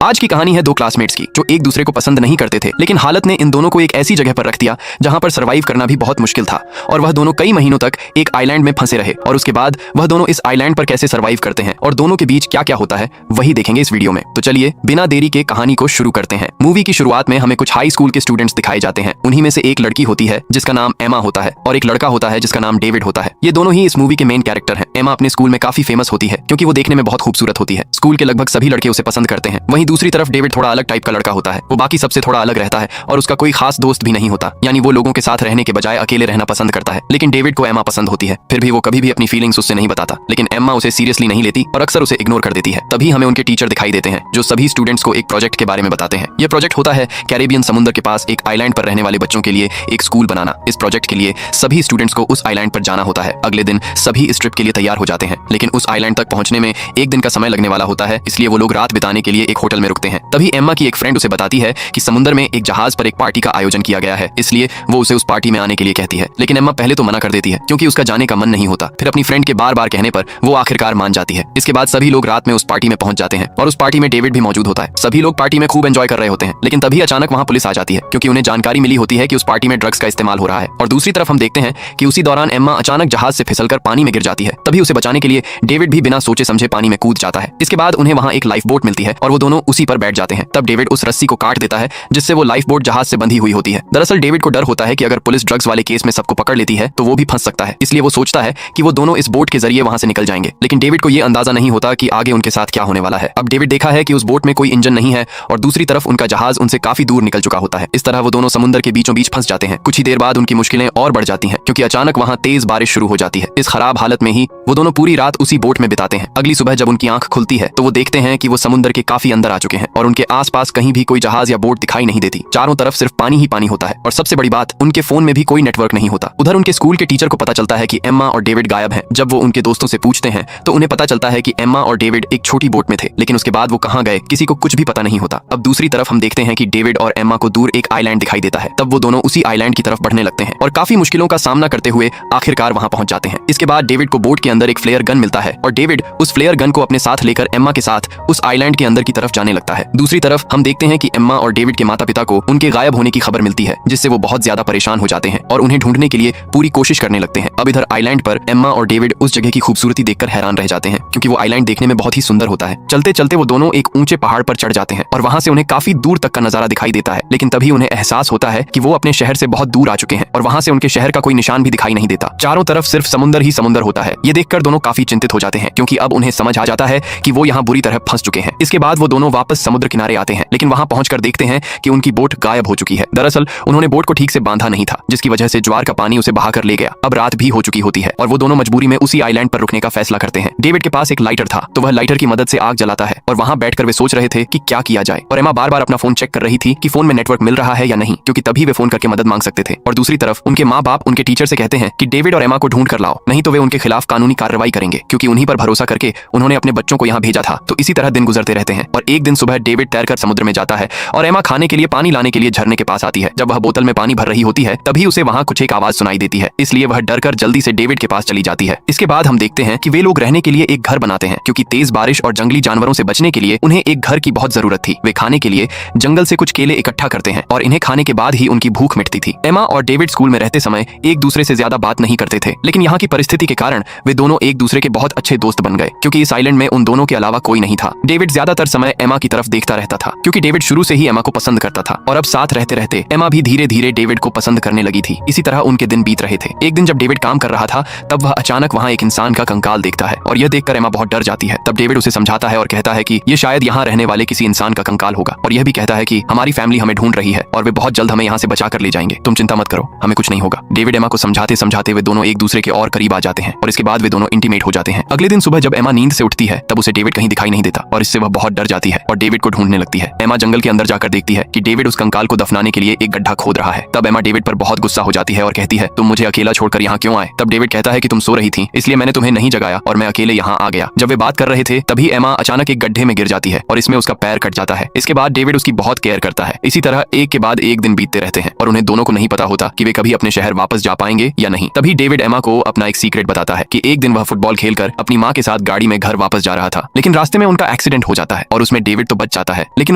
आज की कहानी है दो क्लासमेट्स की जो एक दूसरे को पसंद नहीं करते थे, लेकिन हालत ने इन दोनों को एक ऐसी जगह पर रख दिया जहां पर सरवाइव करना भी बहुत मुश्किल था। और वह दोनों कई महीनों तक एक आइलैंड में फंसे रहे और उसके बाद वह दोनों इस आइलैंड पर कैसे सरवाइव करते हैं और दोनों के बीच क्या क्या होता है वही देखेंगे इस वीडियो में। तो चलिए बिना देरी के कहानी को शुरू करते हैं। मूवी की शुरुआत में हमें कुछ हाई स्कूल के स्टूडेंट्स दिखाए जाते हैं। उन्हीं में से एक लड़की होती है जिसका नाम एमा होता है और एक लड़का होता है जिसका नाम डेविड होता है। ये दोनों ही इस मूवी के मेन कैरेक्टर हैं। एमा अपने स्कूल में काफी फेमस होती है क्योंकि वो देखने में बहुत खूबसूरत होती है। स्कूल के लगभग सभी लड़के उसे पसंद करते हैं। वहीं दूसरी तरफ डेविड थोड़ा अलग टाइप का लड़का होता है। वो बाकी सबसे थोड़ा अलग रहता है और उसका कोई खास दोस्त भी नहीं होता, यानी वो लोगों के साथ रहने के बजाय अकेले रहना पसंद करता है। लेकिन डेविड को एमा पसंद होती है, फिर भी वो कभी भी अपनी फीलिंग्स उससे नहीं बताता। लेकिन एम्मा उसे सीरियसली नहीं लेती और अक्सर उसे इग्नोर कर देती है। तभी हमें उनके टीचर दिखाई देते हैं जो सभी स्टूडेंट्स को एक प्रोजेक्ट के बारे में बताते हैं। यह प्रोजेक्ट होता है कैरेबियन समुद्र के पास एक आइलैंड पर रहने वाले बच्चों के लिए एक स्कूल बनाना। इस प्रोजेक्ट के लिए सभी स्टूडेंट्स को उस आइलैंड पर जाना होता है। अगले दिन सभी इस ट्रिप के लिए तैयार हो जाते हैं, लेकिन उस आइलैंड तक पहुंचने में एक दिन का समय लगने वाला होता है, इसलिए वो लोग रात बिताने के लिए एक होटल में रुकते हैं। तभी एम्मा की एक फ्रेंड उसे बताती है कि समुद्र में एक जहाज पर एक पार्टी का आयोजन किया गया है, इसलिए वो उसे उस पार्टी में आने के लिए कहती है। लेकिन एम्मा पहले तो मना कर देती है क्योंकि उसका जाने का मन नहीं होता। फिर अपनी फ्रेंड के बार बार कहने पर वो आखिरकार मान जाती है। इसके बाद सभी लोग रात में उस पार्टी में पहुंच जाते हैं और उस पार्टी में डेविड भी मौजूद होता है। सभी लोग पार्टी में खूब एंजॉय कर रहे होते हैं, लेकिन तभी अचानक वहां पुलिस आ जाती है क्योंकि उन्हें जानकारी मिली होती है कि उस पार्टी में ड्रग्स का इस्तेमाल हो रहा है। और दूसरी तरफ हम देखते हैं कि उसी दौरान एम्मा अचानक जहाज से फिसलकर पानी में गिर जाती है। तभी उसे बचाने के लिए डेविड भी बिना सोचे समझे पानी में कूद जाता है। इसके बाद उन्हें वहां एक लाइफ बोट मिलती है और वो दोनों उसी पर बैठ जाते हैं। तब डेविड उस रस्सी को काट देता है जिससे वो लाइफ बोट जहाज से बंधी हुई होती है। दरअसल डेविड को डर होता है कि अगर पुलिस ड्रग्स वाले केस में सबको पकड़ लेती है तो वो भी फंस सकता है, इसलिए वो सोचता है कि वो दोनों इस बोट के जरिए वहां से निकल जाएंगे। लेकिन डेविड को ये अंदाजा नहीं होता कि आगे उनके साथ क्या होने वाला है। अब डेविड देखा है कि उस बोट में कोई इंजन नहीं है और दूसरी तरफ उनका जहाज उनसे काफी दूर निकल चुका होता है। इस तरह वो दोनों समुद्र के बीचों बीच फंस जाते हैं। कुछ ही देर बाद उनकी मुश्किलें और बढ़ जाती हैं क्योंकि अचानक वहां तेज बारिश शुरू हो जाती है। इस खराब हालत में ही वो दोनों पूरी रात उसी बोट में बिताते हैं। अगली सुबह जब उनकी आंख खुलती है तो वो देखते हैं कि वो समुद्र के काफी अंदर आ चुके हैं और उनके आसपास कहीं भी कोई जहाज या बोट दिखाई नहीं देती। चारों तरफ सिर्फ पानी ही पानी होता है और सबसे बड़ी बात, उनके फोन में भी कोई नेटवर्क नहीं होता। उधर उनके स्कूल के टीचर को पता चलता है कि एम्मा और डेविड गायब हैं। जब वो उनके दोस्तों से पूछते हैं तो उन्हें पता चलता है कि एम्मा और डेविड एक छोटी बोट में थे, लेकिन उसके बाद वो कहां गए किसी को कुछ भी पता नहीं होता। अब दूसरी तरफ हम देखते हैं कि डेविड और एम्मा को दूर एक आइलैंड दिखाई देता है। तब वो दोनों उसी आइलैंड की तरफ बढ़ने लगते हैं और काफी मुश्किलों का सामना करते हुए आखिरकार वहां पहुंच जाते हैं। इसके बाद डेविड को बोट के अंदर एक फ्लेयर गन मिलता है और डेविड उस फ्लेयर गन को अपने साथ लेकर एम्मा के साथ उस आइलैंड के अंदर की तरफ जाने लगता है। दूसरी तरफ हम देखते हैं कि एम्मा और डेविड के माता पिता को उनके गायब होने की खबर मिलती है, जिससे वो बहुत ज्यादा परेशान हो जाते हैं और उन्हें ढूंढने के लिए पूरी कोशिश करने लगते हैं। अब इधर आइलैंड पर एम्मा और डेविड उस जगह की खूबसूरती देखकर हैरान रह जाते हैं क्योंकि वो आइलैंड देखने में बहुत ही सुंदर होता है। चलते चलते वो दोनों एक ऊंचे पहाड़ पर चढ़ जाते हैं और वहां से उन्हें काफी दूर तक का नजारा दिखाई देता है। लेकिन तभी उन्हें एहसास होता है कि वो अपने शहर से बहुत दूर आ चुके हैं और वहां से उनके शहर का कोई निशान भी दिखाई नहीं देता। चारों तरफ सिर्फ समुद्र ही समुद्र होता है। ये देखकर दोनों काफी चिंतित हो जाते हैं क्योंकि अब उन्हें समझ आ जाता है कि वो यहाँ बुरी तरह फंस चुके हैं। इसके बाद वो दोनों वापस समुद्र किनारे आते हैं, लेकिन वहां पहुंचकर देखते हैं कि उनकी बोट गायब हो चुकी है। दरअसल उन्होंने बोट को ठीक से बांधा नहीं था, जिसकी वजह से ज्वार का पानी उसे बहाकर ले गया। अब रात भी हो चुकी होती है और वो दोनों मजबूरी में उसी आइलैंड पर रुकने का फैसला करते हैं। डेविड के पास एक लाइटर था तो वह लाइटर की मदद से आग जलाता है और वहां बैठकर वे सोच रहे थे कि क्या किया जाए। और एमा बार बार अपना फोन चेक कर रही थी कि फोन में नेटवर्क मिल रहा है या नहीं, क्योंकि तभी वे फोन करके मदद मांग सकते थे। और दूसरी तरफ उनके माँ बाप उनके टीचर से कहते हैं कि डेविड और एमा को ढूंढ कर लाओ, नहीं तो वे उनके खिलाफ कानूनी कार्रवाई करेंगे, क्योंकि उन्हीं पर भरोसा करके उन्होंने अपने बच्चों को यहाँ भेजा था। तो इसी तरह दिन गुजरते रहते हैं और एक दिन सुबह डेविड तैरकर समुद्र में जाता है और एमा खाने के लिए पानी लाने के लिए झरने के पास आती है। जब वह बोतल में पानी भर रही होती है तभी उसे वहां कुछ एक आवाज सुनाई देती है, इसलिए वह डरकर जल्दी से डेविड के पास चली जाती है। इसके बाद हम देखते हैं कि वे लोग रहने के लिए एक घर बनाते हैं क्योंकि तेज बारिश और जंगली जानवरों से बचने के लिए उन्हें एक घर की बहुत जरूरत थी। वे खाने के लिए जंगल से कुछ केले इकट्ठा करते हैं और इन्हें खाने के बाद ही उनकी भूख मिटती थी। एमा और डेविड स्कूल में रहते समय एक दूसरे से ज्यादा बात नहीं करते थे, लेकिन यहाँ की परिस्थिति के कारण वे दोनों एक दूसरे के बहुत अच्छे दोस्त बन गए क्योंकि इस आइलैंड में उन दोनों के अलावा कोई नहीं था। डेविड ज्यादातर समय एमा की तरफ देखता रहता था क्योंकि डेविड शुरू से ही एमा को पसंद करता था और अब साथ रहते रहते एमा भी धीरे धीरे डेविड को पसंद करने लगी थी। इसी तरह उनके दिन बीत रहे थे। एक दिन जब डेविड काम कर रहा था तब वह अचानक वहां एक इंसान का कंकाल देखता है और यह देखकर एमा बहुत डर जाती है। तब डेविड उसे समझाता है और कहता है कि ये शायद यहाँ रहने वाले किसी इंसान का कंकाल होगा और यह भी कहता है कि हमारी फैमिली हमें ढूंढ रही है और वे बहुत जल्द हमें यहाँ से बचा कर ले जाएंगे, तुम चिंता मत करो, हमें कुछ नहीं होगा। डेविड एमा को समझाते समझाते वे दोनों एक दूसरे के और करीब आ जाते हैं और इसके बाद वे दोनों इंटीमेट हो जाते हैं। अगले दिन सुबह जब एमा नींद से उठती है तब उसे डेविड कहीं दिखाई नहीं देता और इससे वह बहुत डर जाती है और डेविड को ढूंढने लगती है। एमा जंगल के अंदर जाकर देखती है कि डेविड उस कंकाल को दफनाने के लिए एक गड्ढा खोद रहा है। तब एमा डेविड पर बहुत गुस्सा हो जाती है और कहती है, तुम मुझे अकेला छोड़कर यहाँ क्यों आए? तब डेविड कहता है कि तुम सो रही थी, इसलिए मैंने तुम्हें नहीं जगाया और मैं अकेले यहाँ आ गया। जब वे बात कर रहे थे तभी एमा अचानक एक गड्ढे में गिर जाती है और इसमें उसका पैर कट जाता है। इसके बाद डेविड उसकी बहुत केयर करता है। इसी तरह एक के बाद एक दिन बीतते रहते हैं और उन्हें दोनों को नहीं पता होता कि वे कभी अपने शहर वापस जा पाएंगे या नहीं। तभी डेविड एमा को अपना एक सीक्रेट बताता है कि एक दिन वह फुटबॉल खेलकर अपनी माँ के साथ गाड़ी में घर वापस जा रहा था, लेकिन रास्ते में उनका एक्सीडेंट हो जाता है और उसमें डेविड तो बच जाता है, लेकिन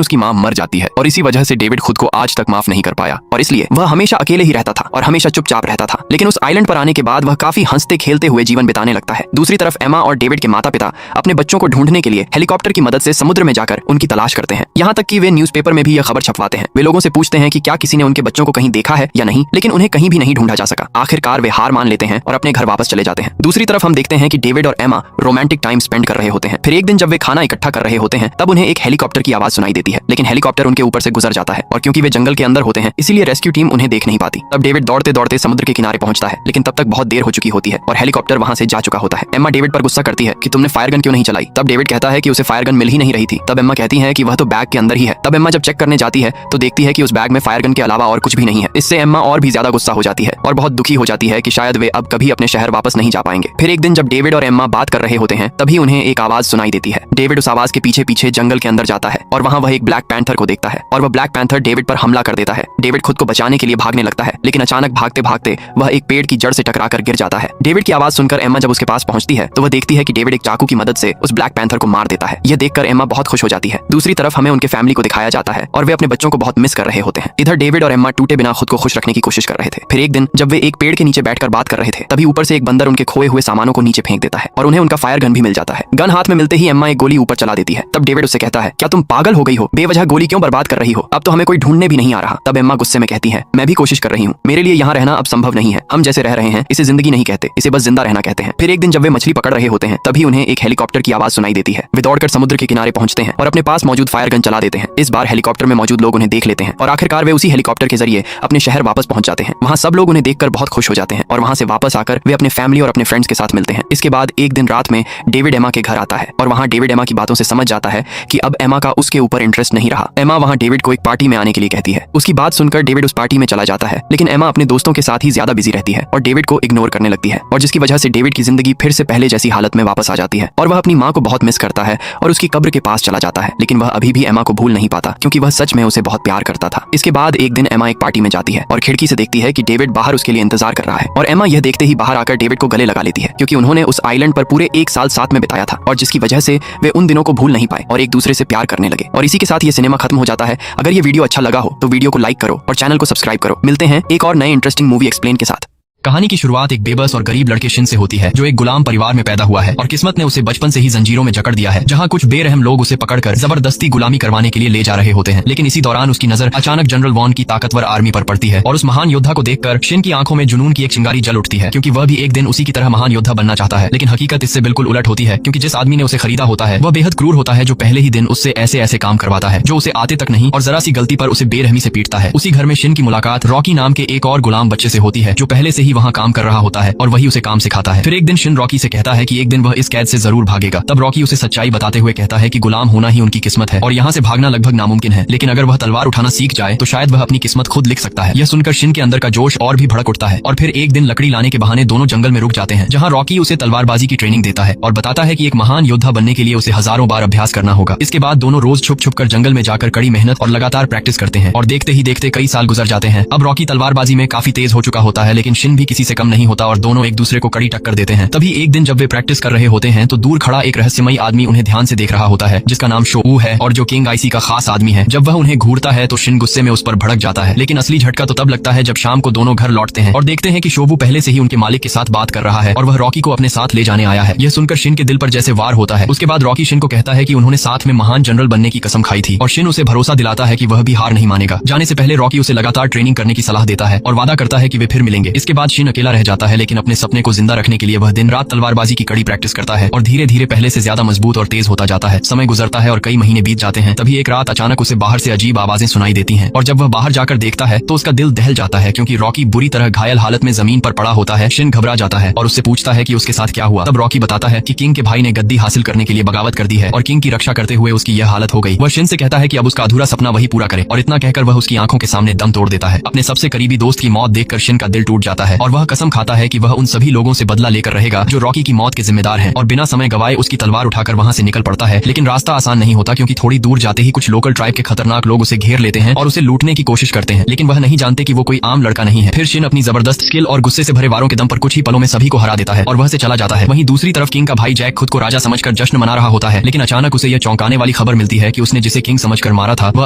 उसकी माँ मर जाती है और इसी वजह से डेविड खुद को आज तक माफ नहीं कर पाया और इसलिए वह हमेशा अकेले ही रहता था और हमेशा चुपचाप रहता था। लेकिन उस आइलैंड पर आने के बाद वह काफी हंसते खेलते हुए जीवन बिताने लगता है। दूसरी तरफ एमा और डेविड के माता पिता अपने बच्चों को ढूंढने के लिए हेलीकॉप्टर की मदद से समुद्र में जाकर उनकी तलाश करते हैं। यहाँ तक कि वे न्यूज़पेपर में भी यह खबर छपवाते हैं। वे लोगों से पूछते हैं कि क्या किसी ने उनके बच्चों को कहीं देखा है या नहीं, लेकिन उन्हें कहीं भी नहीं ढूंढा जा सका। आखिरकार वे हार मान लेते हैं और अपने घर वापस चले जाते हैं। दूसरी तरफ हम देखते हैं कि डेविड और एमा रोमांटिक टाइम स्पेंड कर रहे होते हैं। फिर एक दिन जब वे खाना इकट्ठा कर रहे होते हैं तब उन्हें एक हेलीकॉप्टर की आवाज सुनाई देती है, लेकिन हेलीकॉप्टर उनके ऊपर से गुजर जाता है और क्योंकि वे जंगल के अंदर होते हैं इसीलिए रेस्क्यू टीम उन्हें देख नहीं पाती। तब डेविड दौड़ते दौड़ते समुद्र के किनारे पहुंचता है, लेकिन तब तक बहुत देर हो चुकी होती है और हेलीकॉप्टर वहां से जा चुका होता है। एम्मा डेविड पर गुस्सा करती है कि तुमने फायर गन क्यों नहीं चलाई। तब डेविड कहता है कि उसे फायर गन मिल ही नहीं रही थी। तब एम्मा कहती है कि वह तो बैग के अंदर ही है। तब एम्मा जब चेक करने जाती है तो देखती है कि उस बैग में फायर गन के अलावा और कुछ भी नहीं है। इससे एम्मा और भी ज्यादा गुस्सा हो जाती है और बहुत दुखी हो जाती है कि शायद वे अब कभी अपने शहर वापस नहीं जा पाएंगे। फिर एक दिन जब डेविड और एम्मा बात कर रहे होते हैं तभी उन्हें एक आवाज सुनाई देती है। डेविड उस आवाज के पीछे पीछे जंगल के अंदर जाता है और वहां वह एक ब्लैक पैंथर को देखता है और वह ब्लैक पैंथर डेविड पर हमला कर देता है। डेविड खुद को बचाने के लिए भागने लगता है, लेकिन अचानक भागते भागते वह एक पेड़ की जड़ से टकराकर गिर जाता है। डेविड की आवाज सुनकर एम्मा जब उसके पास पहुंचती है तो वह देखती है कि डेविड एक चाकू की मदद से उस ब्लैक पैंथर को मार देता है। यह देखकर एम्मा बहुत खुश हो जाती है। दूसरी तरफ हमें उनके फैमिली को दिखाया जाता है और वे अपने बच्चों को बहुत मिस कर रहे होते हैं। इधर डेविड और एम्मा टूटे बिना खुद को खुश रखने की कोशिश कर रहे थे। फिर एक दिन जब वे एक पेड़ के नीचे बैठकर बात कर रहे थे तभी ऊपर से एक बंदर उनके खोए हुए सामानों को नीचे फेंक देता है और उन्हें उनका फायर गन भी मिल जाता है। गन हाथ में मिलते ही एम्मा एक गोली ऊपर चला देती है। तब डेविड उससे कहता है, क्या तुम पागल हो गई हो, बेवजह गोली क्यों बर्बाद कर रही हो, अब तो हमें कोई ढूंढने भी नहीं आ रहा। तब एम्मा गुस्से में कहती है, मैं भी कोशिश कर रही हूँ, मेरे लिए यहाँ रहना अब संभव नहीं है। हम जैसे रह रहे हैं इसे जिंदगी नहीं कहते, इसे बस जिंदा रहना कहते हैं। फिर एक दिन जब वे मछली पकड़ रहे होते हैं तभी उन्हें एक हेलीकॉप्टर की आवाज सुनाई देती है। वे दौड़कर समुद्र के किनारे पहुंचते हैं और अपने पास मौजूद फायर गन चला देते हैं। इस बार हेलीकॉप्टर में मौजूद लोग उन्हें देख लेते हैं और आखिरकार वे उसी हेलीकॉप्टर के जरिए अपने शहर वापस पहुंच जाते हैं। वहां सब लोग उन्हें देखकर बहुत खुश हो जाते हैं और वहां से वापस आकर वे अपने फैमिली और अपने फ्रेंड्स के साथ मिलते हैं। इसके बाद एक दिन रात में डेविड एमा के घर आता है और वहां डेविड एमा की बातों से समझ जाता है कि अब एमा का उसके ऊपर इंटरेस्ट नहीं रहा। एमा वहां डेविड को एक पार्टी में आने के लिए कहती है। उसकी बात सुनकर डेविड उस पार्टी में चला जाता है, लेकिन एमा अपने दोस्तों के साथ ही ज्यादा बिजी रहती है और डेविड को इग्नोर करने लगती है और जिसकी वजह से डेविड की जिंदगी फिर से पहले जैसी हालत में वापस आ जाती है और वह अपनी माँ को बहुत मिस करता है और उसकी कब्र के पास चला जाता है। लेकिन वह अभी भी एमा को भूल नहीं पाता क्योंकि वह सच में उसे बहुत प्यार करता था। इसके बाद एक दिन एमा एक पार्टी में जाती है और खिड़की से देखती है कि डेविड बाहर उसके लिए इंतजार कर रहा है और एमा यह देखते ही बाहर आकर डेविड को गले लगा लेती है क्योंकि उन्होंने उस आइलैंड पर पूरे 1 साल साथ में बिताया था और जिसकी वजह से वे उन दिनों को भूल नहीं पाए और एक दूसरे से प्यार करने लगे। और इसी के साथ ये सिनेमा खत्म हो जाता है। अगर ये वीडियो अच्छा लगा हो तो वीडियो को लाइक करो और चैनल को सब्सक्राइब करो। मिलते हैं एक और नए इंटरेस्टिंग मूवी एक्सप्लेन के साथ। कहानी की शुरुआत एक बेबस और गरीब लड़के शिन से होती है जो एक गुलाम परिवार में पैदा हुआ है और किस्मत ने उसे बचपन से ही जंजीरों में जकड़ दिया है, जहां कुछ बेरहम लोग उसे पकड़कर जबरदस्ती गुलामी करवाने के लिए ले जा रहे होते हैं। लेकिन इसी दौरान उसकी नजर अचानक जनरल वॉन की ताकतवर आर्मी पर पड़ती है और उस महान योद्धा को देखकर शिन की आंखों में जुनून की एक चिंगारी जल उठती है क्योंकि वह भी एक दिन उसी की तरह महान योद्धा बनना चाहता है। लेकिन हकीकत इससे बिल्कुल उलट होती है क्योंकि जिस आदमी ने उसे खरीदा होता है वह बेहद क्रूर होता है जो पहले ही दिन उससे ऐसे ऐसे काम करवाता है जो उसे आते तक नहीं और जरा सी गलती पर उसे बेरहमी से पीटता है। उसी घर में शिन की मुलाकात रॉकी नाम के एक और गुलाम बच्चे से होती है जो पहले से ही वहाँ काम कर रहा होता है और वही उसे काम सिखाता है। फिर एक दिन शिन रॉकी से कहता है कि एक दिन वह इस कैद से जरूर भागेगा। तब रॉकी उसे सच्चाई बताते हुए कहता है कि गुलाम होना ही उनकी किस्मत है और यहाँ से भागना लगभग नामुमकिन है, लेकिन अगर वह तलवार उठाना सीख जाए तो शायद वह अपनी किस्मत खुद लिख सकता है। यह सुनकर शिन के अंदर का जोश और भी भड़क उठता है और फिर एक दिन लकड़ी लाने के बहाने दोनों जंगल में रुक जाते हैं, जहाँ रॉकी उसे तलवारबाजी की ट्रेनिंग देता है और बताता है कि एक महान योद्धा बनने के लिए उसे हजारों बार अभ्यास करना होगा। इसके बाद दोनों रोज छुप छुप कर जंगल में जाकर कड़ी मेहनत और लगातार प्रैक्टिस करते हैं और देखते ही देखते कई साल गुजर जाते हैं। अब रॉकी तलवारबाजी में काफी तेज हो चुका होता है, लेकिन शिन भी किसी से कम नहीं होता और दोनों एक दूसरे को कड़ी टक्कर देते हैं। तभी एक दिन जब वे प्रैक्टिस कर रहे होते हैं तो दूर खड़ा एक रहस्यमयी आदमी उन्हें ध्यान से देख रहा होता है जिसका नाम शोऊ है और जो किंग आईसी का खास आदमी है। जब वह उन्हें घूरता है तो शिन गुस्से में उस पर भड़क जाता है, लेकिन असली झटका तो तब लगता है जब शाम को दोनों घर लौटते हैं और देखते हैं कि शोबू पहले से ही उनके मालिक के साथ बात कर रहा है और वह रॉकी को अपने साथ ले जाने आया है। यह सुनकर शिन के दिल पर जैसे वार होता है। उसके बाद रॉकी शिन को कहता है कि उन्होंने साथ में महान जनरल बनने की कसम खाई थी और शिन उसे भरोसा दिलाता है कि वह भी हार नहीं मानेगा। जाने से पहले रॉकी उसे लगातार ट्रेनिंग करने की सलाह देता है और वादा करता है कि वे फिर मिलेंगे। इसके बाद शिन अकेला रह जाता है, लेकिन अपने सपने को जिंदा रखने के लिए वह दिन रात तलवारबाजी की कड़ी प्रैक्टिस करता है और धीरे धीरे पहले से ज्यादा मजबूत और तेज होता जाता है। समय गुजरता है और कई महीने बीत जाते हैं। तभी एक रात अचानक उसे बाहर से अजीब आवाजें सुनाई देती हैं और जब वह बाहर जाकर देखता है तो उसका दिल दहल जाता है क्योंकि रॉकी बुरी तरह घायल हालत में जमीन पर पड़ा होता है। शिन घबरा जाता है और उससे पूछता है कि उसके साथ क्या हुआ। तब रॉकी बताता है कि किंग के भाई ने गद्दी हासिल करने के लिए बगावत कर दी है और किंग की रक्षा करते हुए उसकी यह हालत हो गई। वह शिन से कहता है कि अब उसका अधूरा सपना वही पूरा करे और इतना कहकर वह उसकी आंखों के सामने दम तोड़ देता है। अपने सबसे करीबी दोस्त की मौत देखकर शिन का दिल टूट जाता है है और वह कसम खाता है कि वह उन सभी लोगों से बदला लेकर रहेगा जो रॉकी की मौत के जिम्मेदार हैं, और बिना समय गवाए उसकी तलवार उठाकर वहां से निकल पड़ता है। लेकिन रास्ता आसान नहीं होता, क्योंकि थोड़ी दूर जाते ही कुछ लोकल ट्राइब के खतरनाक लोग उसे घेर लेते हैं और उसे लूटने की कोशिश करते हैं, लेकिन वह नहीं जानते कि वो कोई आम लड़का नहीं है। फिर शिन अपनी जबरदस्त स्किल और गुस्से से भरे वारों के दम पर कुछ ही पलों में सभी को हरा देता है और वह से चला जाता है। वहीं दूसरी तरफ किंग का भाई जैक खुद को राजा समझकर जश्न मना रहा होता है, लेकिन अचानक उसे यह चौंकाने वाली खबर मिलती है कि उसने जिसे किंग समझकर मारा था वह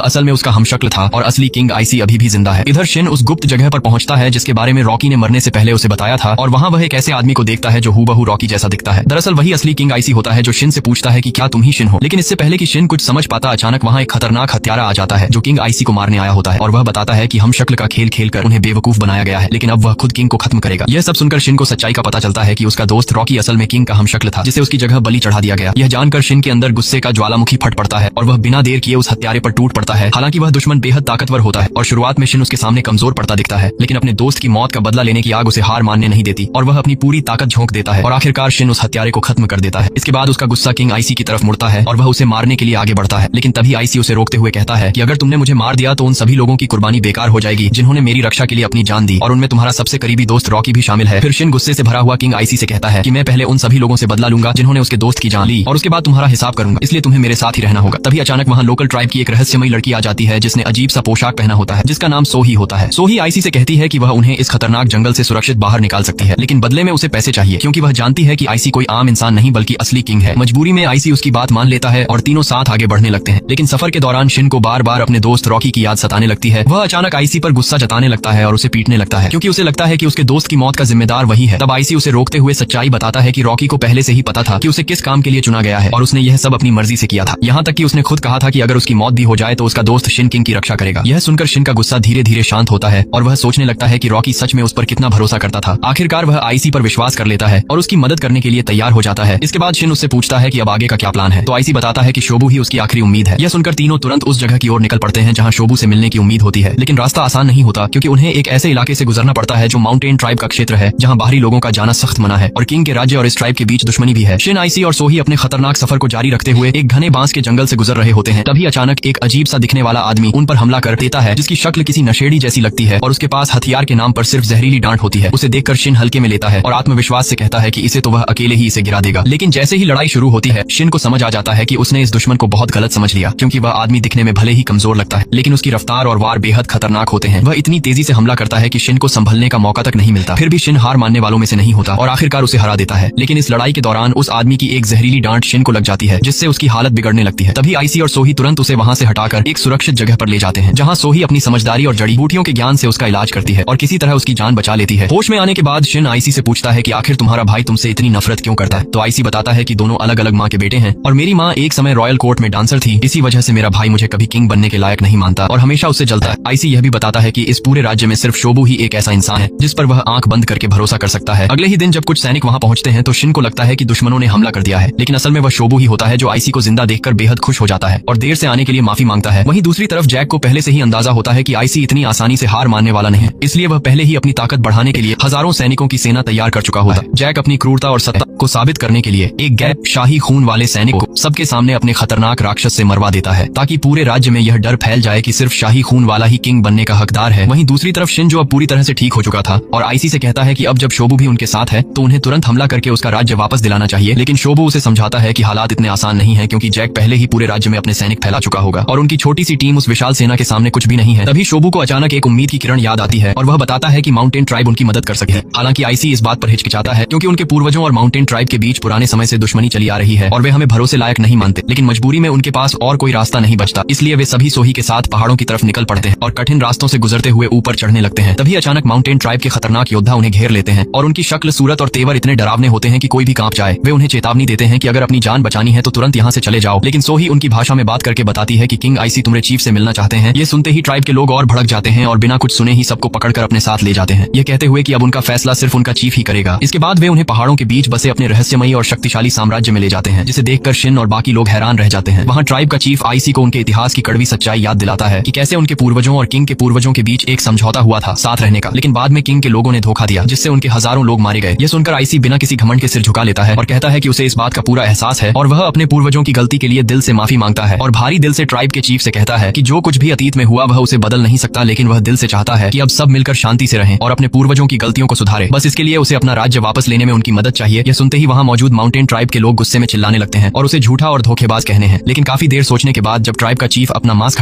असल में उसका हमशक्ल था और असली किंग आईसी अभी भी जिंदा है। इधर शिन उस गुप्त जगह पर पहुंचता है जिसके बारे में रॉकी ने मरने से पहले उसे बताया था, और वहां वह एक ऐसे आदमी को देखता है जो हूबहू रॉकी जैसा दिखता है। दरअसल वही असली किंग आईसी होता है जो शिन से पूछता है कि क्या तुम ही शिन हो। लेकिन इससे पहले कि शिन कुछ समझ पाता, अचानक वहां एक खतरनाक हत्यारा आ जाता है जो किंग आईसी को मारने आया होता है, और वह बताता है कि हमशक्ल का खेल खेलकर उन्हें बेवकूफ बनाया गया है, लेकिन अब वह खुद किंग को खत्म करेगा। यह सब सुनकर शिन को सच्चाई का पता चलता है कि उसका दोस्त रॉकी असल में किंग का हमशक्ल था जिसे उसकी जगह बलि चढ़ा दिया गया। यह जानकर शिन के अंदर गुस्से का ज्वालामुखी फट पड़ता है और वह बिना देर किए उस हत्यारे पर टूट पड़ता है। हालांकि वह दुश्मन बेहद ताकतवर होता है और शुरुआत में शिन उसके सामने कमजोर पड़ता दिखता है, लेकिन अपने दोस्त की मौत का बदला लेने की आग उसे हार मानने नहीं देती और वह अपनी पूरी ताकत झोंक देता है और आखिरकार शिन उस हत्यारे को खत्म कर देता है। इसके बाद उसका गुस्सा किंग आईसी की तरफ मुड़ता है और वह उसे मारने के लिए आगे बढ़ता है, लेकिन तभी आईसी उसे रोकते हुए कहता है कि अगर तुमने मुझे मार दिया तो उन सभी लोगों की कुर्बानी बेकार हो जाएगी जिन्होंने मेरी रक्षा के लिए अपनी जान दी, और उनमें तुम्हारा सबसे करीबी दोस्त रॉकी भी शामिल है। फिर शिन गुस्से से भरा हुआ किंग आईसी से कहता है कि मैं पहले उन सभी लोगों से बदला लूंगा जिन्होंने उसके दोस्त की जान ली और उसके बाद तुम्हारा हिसाब करूंगा, इसलिए तुम्हें मेरे साथ ही रहना होगा। तभी अचानक वहां लोकल ट्राइब की एक रहस्यमयी लड़की आ जाती है जिसने अजीब सा पोशाक पहना होता है जिसका नाम सोही होता है। सोही आईसी से कहती है कि वह उन्हें इस खतरनाक जंगल से सुरक्षित बाहर निकाल सकती है, लेकिन बदले में उसे पैसे चाहिए, क्योंकि वह जानती है कि आईसी कोई आम इंसान नहीं बल्कि असली किंग है। मजबूरी में आईसी उसकी बात मान लेता है और तीनों साथ आगे बढ़ने लगते हैं। लेकिन सफर के दौरान शिन को बार बार अपने दोस्त रॉकी की याद सताने लगती है। वह अचानक आईसी पर गुस्सा जताने लगता है और उसे पीटने लगता है, क्योंकि उसे लगता है कि उसके दोस्त की मौत का जिम्मेदार वही है। तब आईसी उसे रोकते हुए सच्चाई बताता है कि रॉकी को पहले से ही पता था कि उसे किस काम के लिए चुना गया है और उसने यह सब अपनी मर्जी से किया था। यहाँ तक कि उसने खुद कहा था कि अगर उसकी मौत भी हो जाए तो उसका दोस्त शिन किंग की रक्षा करेगा। यह सुनकर शिन का गुस्सा धीरे धीरे शांत होता है और वह सोचने लगता है कि रॉकी सच में उस पर कितना भरोसा करता था। आखिरकार वह आईसी पर विश्वास कर लेता है और उसकी मदद करने के लिए तैयार हो जाता है। इसके बाद शिन उससे पूछता है कि अब आगे का क्या प्लान है, तो आईसी बताता है कि शोबू ही उसकी आखिरी उम्मीद है। यह सुनकर तीनों तुरंत उस जगह की ओर निकल पड़ते हैं जहाँ शोबू से मिलने की उम्मीद होती है, लेकिन रास्ता आसान नहीं होता क्योंकि उन्हें एक ऐसे इलाके से गुजरना पड़ता है जो माउंटेन ट्राइब का क्षेत्र है, जहाँ बाहरी लोगों का जाना सख्त मना है और किंग के राज्य और इस ट्राइब के बीच दुश्मनी भी है। शिन, आईसी और सोही अपने खतरनाक सफर को जारी रखते हुए एक घने बांस के जंगल से गुजर रहे होते हैं। तभी अचानक एक अजीब सा दिखने वाला आदमी उन पर हमला कर देता है जिसकी शक्ल किसी नशेड़ी जैसी लगती है और उसके पास हथियार के नाम पर सिर्फ जहरीली डांट होती है। उसे देखकर शिन हल्के में लेता है और आत्मविश्वास से कहता है कि इसे तो वह अकेले ही इसे गिरा देगा। लेकिन जैसे ही लड़ाई शुरू होती है शिन को समझ आ जाता है कि उसने इस दुश्मन को बहुत गलत समझ लिया, क्योंकि वह आदमी दिखने में भले ही कमजोर लगता है लेकिन उसकी रफ्तार और वार बेहद खतरनाक होते हैं। वह इतनी तेजी से हमला करता है कि शिन को संभलने का मौका तक नहीं मिलता। फिर भी शिन हार मानने वालों में से नहीं होता और आखिरकार उसे हरा देता है। लेकिन इस लड़ाई के दौरान उस आदमी की एक जहरीली डांट शिन को लग जाती है जिससे उसकी हालत बिगड़ने लगती है। तभी आईसी और सोही तुरंत उसे वहां से हटाकर एक सुरक्षित जगह पर ले जाते हैं, जहां सोही अपनी समझदारी और जड़ी बूटियों के ज्ञान से उसका इलाज करती है और किसी तरह उसकी जान बचा लेती है। होश में आने के बाद शिन आईसी से पूछता है कि आखिर तुम्हारा भाई तुमसे इतनी नफरत क्यों करता है। तो आईसी बताता है कि दोनों अलग अलग माँ के बेटे हैं और मेरी माँ एक समय रॉयल कोर्ट में डांसर थी, इसी वजह से मेरा भाई मुझे कभी किंग बनने के लायक नहीं मानता और हमेशा उससे जलता है। आईसी यह भी बताता है कि इस पूरे राज्य में सिर्फ शोबू ही एक ऐसा इंसान है जिस पर वह आंख बंद करके भरोसा कर सकता है। अगले ही दिन जब कुछ सैनिक वहां पहुंचते हैं तो शिन को लगता है कि दुश्मनों ने हमला कर दिया है, लेकिन असल में वह शोबू ही होता है जो आईसी को जिंदा देखकर बेहद खुश हो जाता है और देर से आने के लिए माफी मांगता है। वहीं दूसरी तरफ जैक को पहले से ही अंदाजा होता है कि आईसी इतनी आसानी से हार मानने वाला नहीं है, इसलिए वह पहले ही अपनी ताकत बढ़ाने के लिए हजारों सैनिकों की सेना तैयार कर चुका होता है। जैक अपनी क्रूरता और सत्ता को साबित करने के लिए एक गैर शाही खून वाले सैनिक को सबके सामने अपने खतरनाक राक्षस से मरवा देता है, ताकि पूरे राज्य में यह डर फैल जाए कि सिर्फ शाही खून वाला ही किंग बनने का हकदार है। वहीं दूसरी तरफ शिन जो अब पूरी तरह से ठीक हो चुका था और आईसी से कहता है कि अब जब शोबू भी उनके साथ है तो उन्हें तुरंत हमला करके उसका राज्य वापस दिलाना चाहिए, लेकिन शोबू उसे समझाता है कि हालात इतने आसान नहीं है क्योंकि जैक पहले ही पूरे राज्य में अपने सैनिक फैला चुका होगा और उनकी छोटी सी टीम उस विशाल सेना के सामने कुछ भी नहीं है। तभी शोबू को अचानक एक उम्मीद की किरण याद आती है और वह बताता है कि माउंटेन ट्राइब उनकी मदद कर सकती है। हालांकि आईसी इस बात पर हिचकिचाता है क्योंकि उनके पूर्वजों और माउंटेन ट्राइब के बीच पुराने समय से दुश्मनी चली आ रही है और वे हमें भरोसे लायक नहीं मानते, लेकिन मजबूरी में उनके पास और कोई रास्ता नहीं बचता, इसलिए वे सभी सोही के साथ पहाड़ों की तरफ निकल पड़ते हैं और कठिन रास्तों से गुजरते हुए ऊपर चढ़ने लगते हैं। तभी अचानक माउंटेन ट्राइब के खतरनाक योद्धा उन्हें घेर लेते हैं और उनकी शक्ल, सूरत और तेवर इतने डरावने होते हैं कि कोई भी कांप जाए। वे उन्हें चेतावनी देते हैं कि अगर अपनी जान बचानी है तो तुरंत यहाँ से चले जाओ, लेकिन सोही उनकी भाषा में बात करके बताती है कि किंग आईसी तुम्हारे चीफ से मिलना चाहते हैं। ये सुनते ही ट्राइब के लोग और भड़क जाते हैं और बिना कुछ सुने ही सबको पकड़कर अपने साथ ले जाते हैं, ये कहते हुए कि अब उनका फैसला सिर्फ उनका चीफ ही करेगा। इसके बाद वे उन्हें पहाड़ों के बीच बसे अपने रहस्यमयी और शक्तिशाली साम्राज्य में ले जाते हैं, जिसे देखकर शिन और बाकी लोग हैरान रह जाते हैं। वहाँ ट्राइब का चीफ आईसी को उनके इतिहास की कड़वी सच्चाई याद दिलाता है कि कैसे उनके पूर्वजों और किंग के पूर्वजों के बीच एक समझौता हुआ था साथ रहने का, लेकिन बाद में किंग के लोगों ने धोखा दिया जिससे उनके हजारों लोग मारे गए। ये सुनकर आईसी बिना किसी घमंड के सिर झुका लेता है और कहता है कि उसे इस बात का पूरा एहसास है और वह अपने पूर्वजों की गलती के लिए दिल से माफी मांगता है और भारी दिल से ट्राइब के चीफ से कहता है कि जो कुछ भी अतीत में हुआ वह उसे बदल नहीं सकता, लेकिन वह दिल से चाहता है कि अब सब मिलकर शांति से रहें और अपने पूर्वजों की गलतियों को सुधारे। बस इसके लिए उसे अपना राज्य वापस लेने में उनकी मदद चाहिए। यह सुनते ही वहाँ मौजूद माउंटेन ट्राइब के लोग गुस्से में चिल्लाने लगते हैं और उसे झूठा और धोखेबाज कहने हैं। लेकिन काफी देर सोचने के बाद जब ट्राइब का चीफ अपना मास्क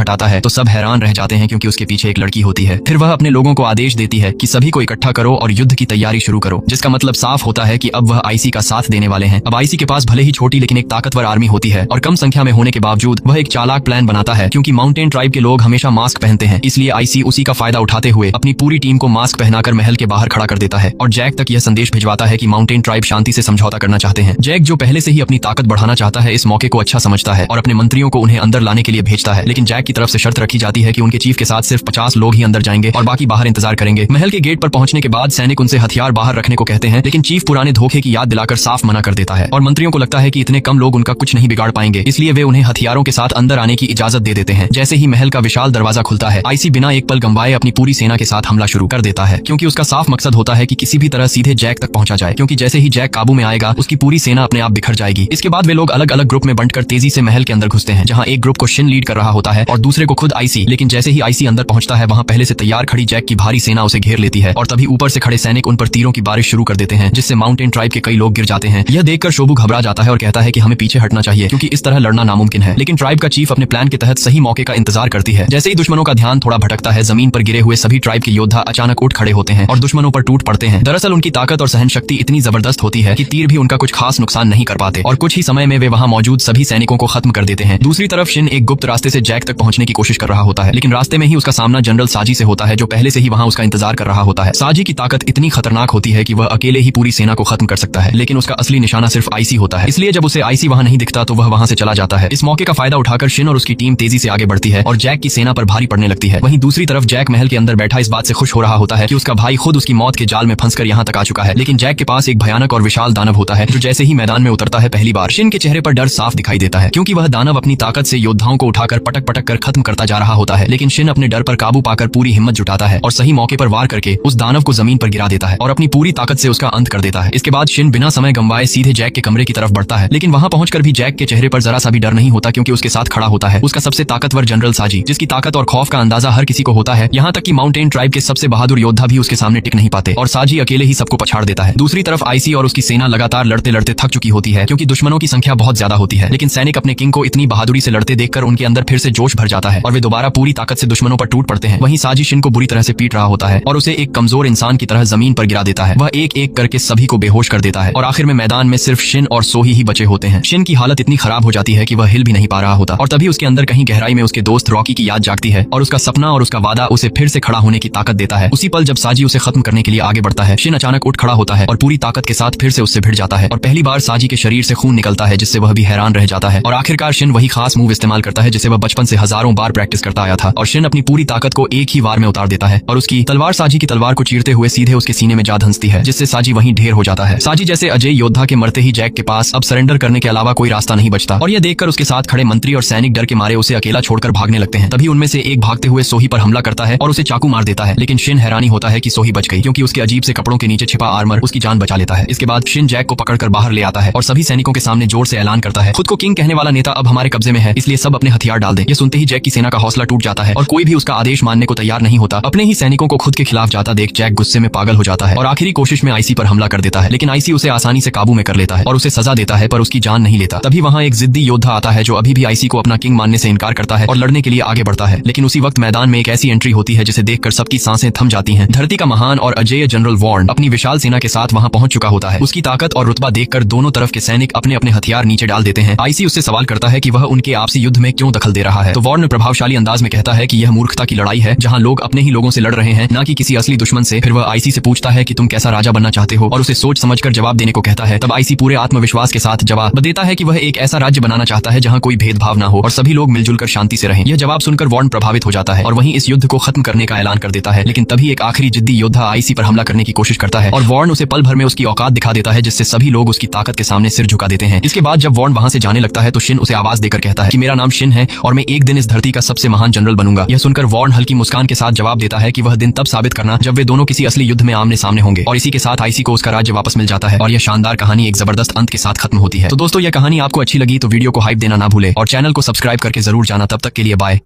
हटाता है तो सब हैरान रह जाते हैं, क्योंकि उसके पीछे एक लड़की होती है। फिर वह अपने लोगों को आदेश देती है कि सभी को इकट्ठा करो और युद्ध की तैयारी शुरू करो, जिसका मतलब साफ होता है कि अब वह आईसी का साथ देने वाले हैं। अब आईसी के पास भले ही छोटी लेकिन एक ताकतवर आर्मी होती है और कम संख्या में होने के बावजूद वह एक चालाक प्लान बनाता है, क्योंकि माउंटेन ट्राइब के लोग हमेशा मास्क पहनते हैं। इसलिए आईसी उसी का फायदा उठाते हुए अपनी पूरी टीम को मास्क पहनाकर महल के बाहर खड़ा कर देता है और जैक तक यह संदेश भिजवाता है कि माउंटेन ट्राइब शांति से समझौता करना चाहते हैं। जैक, जो पहले से ही अपनी ताकत बढ़ाना चाहता है, इस मौके को अच्छा समझता है और अपने मंत्रियों को उन्हें अंदर लाने के लिए भेजता है। लेकिन जैक की तरफ से शर्त रखी जाती है कि उनके चीफ के साथ सिर्फ 50 लोग ही अंदर जाएंगे और बाकी बाहर इंतजार करेंगे। महल के गेट पर पहुंचने के बाद सैनिक उनसे हथियार बाहर रखने को कहते हैं, लेकिन चीफ पुराने धोखे की याद दिलाकर साफ मना कर देता है और मंत्रियों को लगता है कि इतने कम लोग उनका कुछ नहीं बिगाड़ पाएंगे, इसलिए वे उन्हें हथियारों के साथ अंदर आने की इजाजत दे देते हैं। जैसे ही महल का विशाल दरवाजा खुलता है, आईसी बिना एक पल गंवाए अपनी पूरी सेना के साथ हमला शुरू कर देता है, क्योंकि उसका साफ मकसद होता है कि किसी भी तरह सीधे जैक तक पहुंचा जाए, क्योंकि जैसे ही जैक काबू में आएगा उसकी पूरी सेना अपने आप बिखर जाएगी। इसके बाद वे लोग अलग अलग ग्रुप में बंटकर तेजी से महल के अंदर घुसते हैं, जहां एक ग्रुप को शिन लीड कर रहा होता है और दूसरे को खुद आईसी। लेकिन जैसे ही आईसी अंदर पहुंचता है, वहां पहले से तैयार खड़ी जैक की भारी सेना उसे घेर लेती है और तभी ऊपर से खड़े सैनिक उन पर तीरों की बारिश शुरू कर देते हैं, जिससे माउंटेन ट्राइब के कई लोग गिर जाते हैं। यह देखकर शोभू घबरा जाता है और कहता है कि हमें पीछे हटना चाहिए, क्योंकि इस तरह लड़ना नामुमकिन है। लेकिन ट्राइब का चीफ अपने प्लान के तहत सही मौके का इंतजार करती है। जैसे ही दुश्मनों का ध्यान थोड़ा भटकता है, जमीन पर गिरे हुए सभी ट्राइब के योद्धा अचानक उठ खड़े होते हैं और दुश्मनों पर टूट पड़ते हैं। दरअसल उनकी ताकत और सहन शक्ति इतनी जबरदस्त होती है कि तीर भी उनका कुछ खास नुकसान नहीं कर पाते और कुछ ही समय में वे वहां मौजूद सभी सैनिकों को खत्म कर देते हैं। दूसरी तरफ शिन एक गुप्त रास्ते से जैक तक पहुंचने की कोशिश कर रहा होता है, लेकिन रास्ते में ही उसका सामना जनरल साजी से होता है, जो पहले से ही वहां उसका इंतजार कर रहा होता है। साजी की ताकत इतनी खतरनाक होती है कि वह अकेले ही पूरी सेना को खत्म कर सकता है, लेकिन उसका असली निशाना सिर्फ आईसी होता है। इसलिए जब उसे आईसी वहां नहीं दिखता तो वह वहां से चला जाता है। इस मौके का फायदा उठाकर शिन और उसकी टीम तेजी से आगे बढ़ती है और जैक की सेना पर भारी पड़ने लगती है। वहीं दूसरी तरफ जैक महल के अंदर बैठा इस बात से खुश हो रहा होता है कि उसका भाई खुद उसकी मौत के जाल में फंसकर यहाँ तक आ चुका है। लेकिन जैक के पास एक भयानक और विशाल दानव होता है, जो जैसे ही मैदान में उतरता है पहली बार शिन के चेहरे पर डर साफ दिखाई देता है, क्योंकि वह दानव अपनी ताकत से योद्धाओं को उठाकर पटक पटक कर खत्म करता जा रहा होता है। लेकिन शिन अपने डर पर काबू पाकर पूरी हिम्मत जुटाता है और सही मौके पर वार करके उस दानव को जमीन पर गिरा देता है और अपनी पूरी ताकत से उसका अंत कर देता है। इसके बाद शिन बिना समय गंवाए सीधे जैक के कमरे की तरफ बढ़ता है, लेकिन वहां पहुंचकर भी जैक के चेहरे पर जरा सा भी डर नहीं होता, क्योंकि उसके साथ खड़ा होता है उसका सबसे ताकतवर जनरल साजी, जिसकी ताकत और खौफ का अंदाजा हर किसी को होता है। यहाँ तक कि माउंटेन ट्राइब के सबसे बहादुर योद्धा भी उसके सामने टिक नहीं पाते और साजी अकेले ही सबको पछाड़ देता है। दूसरी तरफ आईसी और उसकी सेना लगातार लड़ते लड़ते थक चुकी होती है, क्योंकि दुश्मनों की संख्या बहुत ज्यादा होती है। लेकिन सैनिक अपने किंग को इतनी बहादुरी से लड़ते देखकर उनके अंदर फिर से जोश भर जाता है और वे दोबारा पूरी ताकत से दुश्मनों पर टूट पड़ते हैं। वहीं साजी शिन को बुरी तरह से पीट रहा होता है और उसे एक कमजोर इंसान की तरह जमीन पर गिरा देता है। वह एक एक करके सभी को बेहोश कर देता है और आखिर में मैदान में सिर्फ शिन और सोही ही बचे होते हैं। शिन की हालत इतनी खराब हो जाती है कि वह हिल भी नहीं पा रहा होता और तभी उसके अंदर कहीं गहराई में उसके दोस्त रॉकी की याद जागती है और उसका सपना और उसका वादा उसे फिर से खड़ा होने की ताकत देता है। उसी पल जब साजी उसे खत्म करने के लिए आगे बढ़ता है, शिन अचानक उठ खड़ा होता है और पूरी ताकत के साथ फिर से उससे भिड़ जाता है और पहली बार साजी के शरीर से खून निकलता है, जिससे वह भी हैरान रह जाता है। और आखिरकार शिन वही खास मूव इस्तेमाल करता है जिसे वह बचपन से हजारों बार प्रैक्टिस करता आया था और शिन अपनी पूरी ताकत को एक ही वार में उतार देता है और उसकी तलवार साजी की तलवार को चीरते हुए सीधे उसके सीने में जा धंसती है, जिससे साजी वहीं ढेर हो जाता है। साजी जैसे अजय योद्धा के मरते ही जैक के पास अब सरेंडर करने के अलावा कोई रास्ता नहीं बचता और यह देखकर उसके साथ खड़े मंत्री और सैनिक डर के मारे उसे अकेला छोड़कर भागने लगते हैं। तभी उनमें से एक भागते हुए सोही पर हमला करता है और उसे चाकू मार देता है, लेकिन शिन हैरानी होता है कि सोही बच गई, क्योंकि उसके अजीब से कपड़ों के नीचे छिपा आर्मर उसकी जान बचा लेता है। इसके बाद शिन जैक को पकड़कर बाहर ले आता है और सभी सैनिकों के सामने जोर से ऐलान करता है, खुद को किंग कहने वाला नेता अब हमारे कब्जे में है, इसलिए सब अपने हथियार डाल दें। ये सुनते ही जैक की सेना का हौसला टूट जाता है और कोई भी उसका आदेश मानने को तैयार नहीं होता। अपने ही सैनिकों को खुद के खिलाफ जाता देख जैक गुस्से में पागल हो जाता है और आखिरी कोशिश में आईसी पर हमला कर देता है, लेकिन आईसी उसे आसानी से काबू में कर लेता है और उसे सजा देता है, पर उसकी जान नहीं लेता। तभी वहां एक जिद्दी योद्धा आता है जो अभी भी आईसी को अपना किंग मानने से इनकार करता है और लड़ने के लिए आगे बढ़ता है। लेकिन उसी वक्त मैदान में एक ऐसी एंट्री होती है जिसे देखकर सबकी सांसें थम जाती हैं। धरती का महान और अजेय जनरल वॉर्न अपनी विशाल सेना के साथ वहां पहुंच चुका होता है। उसकी ताकत और रुतबा देखकर दोनों तरफ के सैनिक अपने अपने हथियार नीचे डाल देते हैं। आईसी उससे सवाल करता है कि वह उनके आपसी युद्ध में क्यों दखल दे रहा है, तो वॉर्न प्रभावशाली अंदाज में कहता है कि यह मूर्खता की लड़ाई है, जहां लोग अपने ही लोगों से लड़ रहे हैं, न कि किसी असली दुश्मन से। फिर वह आईसी से पूछता है कि तुम कैसा राजा बनना चाहते हो और उसे सोच समझकर जवाब देने को कहता है। तब आईसी पूरे आत्मविश्वास के साथ जवाब देता है कि वह एक ऐसा राज्य बनाना चाहता है जहां कोई भेदभाव ना हो और सभी लोग मिलजुल कर शांति से रहें। यह जवाब सुनकर वॉर्न प्रभावित हो जाता है और वहीं इस युद्ध को खत्म करने का ऐलान कर देता है। लेकिन तभी एक आखिरी जिद्दी योद्धा आईसी पर हमला करने की कोशिश करता है और वॉर्न उसे पल भर में उसकी औकात दिखा देता है, जिससे सभी लोग उसकी ताकत के सामने सिर झुका देते हैं। इसके बाद जब वॉर्न वहां से जाने लगता है तो शिन उसे आवाज देकर कहता है कि मेरा नाम शिन है और मैं एक दिन इस धरती का सबसे महान जनरल बनूंगा। यह सुनकर वॉर्न हल्की मुस्कान के साथ जवाब देता है कि वह दिन तब साबित करना जब वे दोनों किसी असली युद्ध में आमने सामने होंगे। और इसी के साथ आईसी को उसका राज्य वापस मिल जाता है और यह शानदार कहानी एक जबरदस्त अंत के साथ खत्म होती है। तो दोस्तों, यह कहानी आपको अच्छी लगी तो वीडियो को हाइप देना ना भूले और चैनल को सब्सक्राइब करके जरूर जाना। तब तक के लिए बाय।